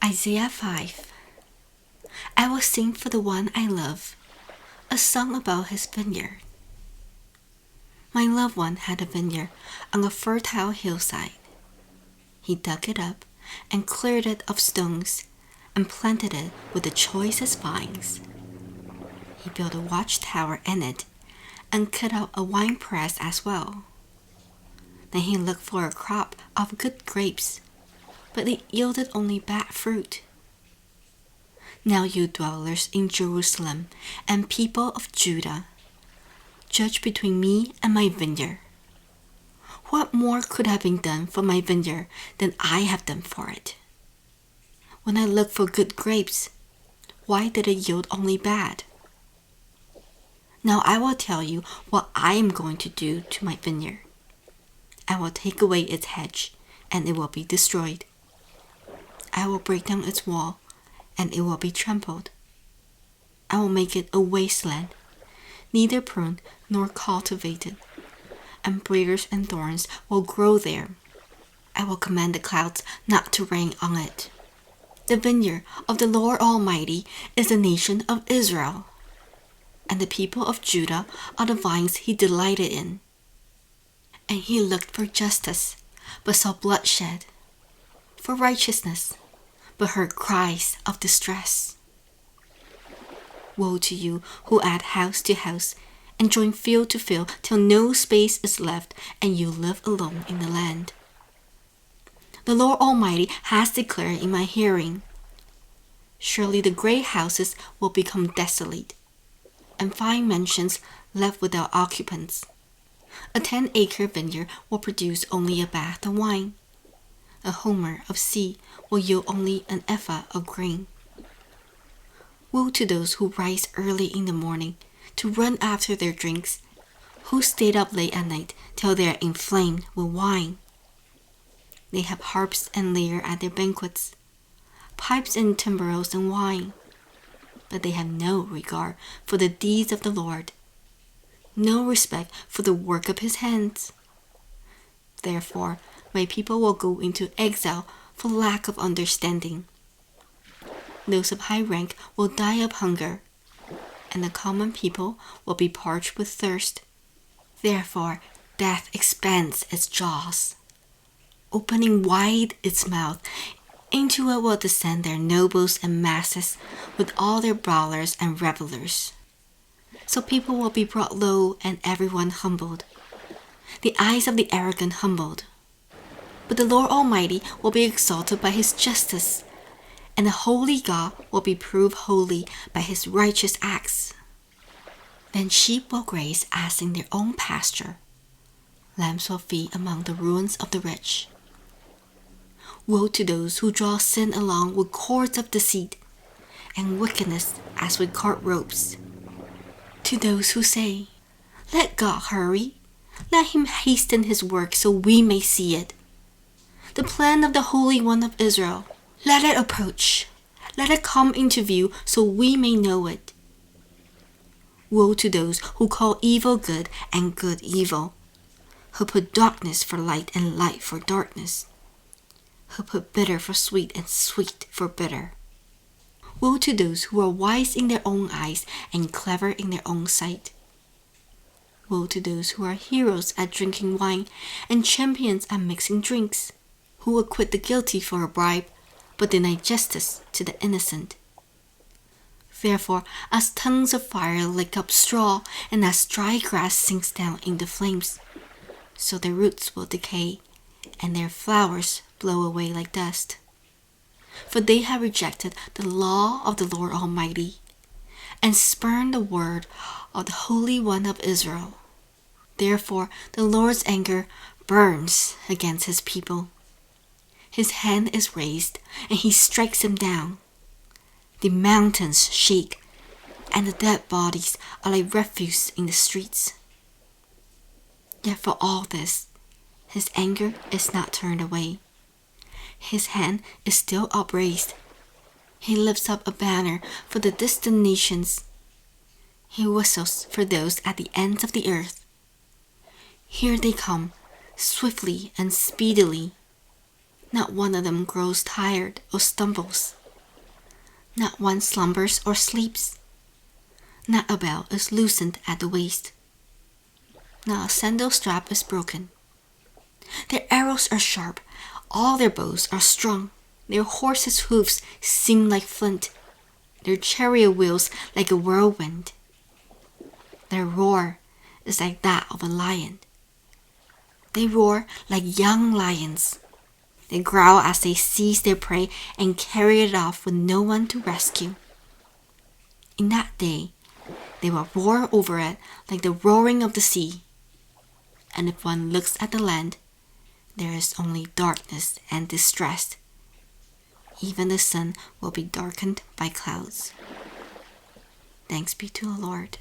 Isaiah 5. I will sing for the one I love, a song about his vineyard. My loved one had a vineyard on a fertile hillside. He dug it up and cleared it of stones and planted it with the choicest vines. He built a watchtower in it and cut out a winepress as well. Then he looked for a crop of good grapes, but it yielded only bad fruit. Now you dwellers in Jerusalem and people of Judah, judge between me and my vineyard. What more could have been done for my vineyard than I have done for it? When I looked for good grapes, why did it yield only bad? Now I will tell you what I am going to do to my vineyard. I will take away its hedge, and it will be destroyed. I will break down its wall, and it will be trampled. I will make it a wasteland, neither pruned nor cultivated, and briars and thorns will grow there. I will command the clouds not to rain on it. The vineyard of the Lord Almighty is the nation of Israel, and the people of Judah are the vines he delighted in. And he looked for justice, but saw bloodshed, for righteousness, but heard cries of distress. Woe to you who add house to house and join field to field till no space is left and you live alone in the land. The Lord Almighty has declared in my hearing, surely the great houses will become desolate, and fine mansions left without occupants. A 10-acre vineyard will produce only a bath of wine. A homer of seed will yield only an ephah of grain. Woe to those who rise early in the morning to run after their drinks, who stayed up late at night till they are inflamed with wine. They have harps and lyre at their banquets, pipes and timbrels and wine, but they have no regard for the deeds of the Lord, no respect for the work of his hands. Therefore, my people will go into exile for lack of understanding. Those of high rank will die of hunger, and the common people will be parched with thirst. Therefore, death expands its jaws, opening wide its mouth. Into it will descend their nobles and masses with all their brawlers and revelers. So people will be brought low and everyone humbled, the eyes of the arrogant humbled. But the Lord Almighty will be exalted by his justice, and the holy God will be proved holy by his righteous acts. Then sheep will graze as in their own pasture, lambs will feed among the ruins of the rich. Woe to those who draw sin along with cords of deceit, and wickedness as with cart ropes. To those who say, let God hurry, let him hasten his work so we may see it. The plan of the Holy One of Israel, let it approach, let it come into view so we may know it. Woe to those who call evil good and good evil, who put darkness for light and light for darkness, who put bitter for sweet and sweet for bitter. Woe to those who are wise in their own eyes and clever in their own sight. Woe to those who are heroes at drinking wine and champions at mixing drinks, who acquit the guilty for a bribe, but deny justice to the innocent. Therefore, as tongues of fire lick up straw, and as dry grass sinks down in the flames, so their roots will decay, and their flowers blow away like dust. For they have rejected the law of the Lord Almighty, and spurned the word of the Holy One of Israel. Therefore the Lord's anger burns against his people. His hand is raised, and he strikes them down. The mountains shake, and the dead bodies are like refuse in the streets. Yet for all this, his anger is not turned away. His hand is still upraised. He lifts up a banner for the distant nations. He whistles for those at the ends of the earth. Here they come, swiftly and speedily. Not one of them grows tired or stumbles. Not one slumbers or sleeps. Not a bell is loosened at the waist. Not a sandal strap is broken. Their arrows are sharp, all their bows are strung. Their horses' hoofs seem like flint, their chariot wheels like a whirlwind. Their roar is like that of a lion. They roar like young lions. They growl as they seize their prey and carry it off with no one to rescue. In that day, they will roar over it like the roaring of the sea. And if one looks at the land, there is only darkness and distress. Even the sun will be darkened by clouds. Thanks be to the Lord.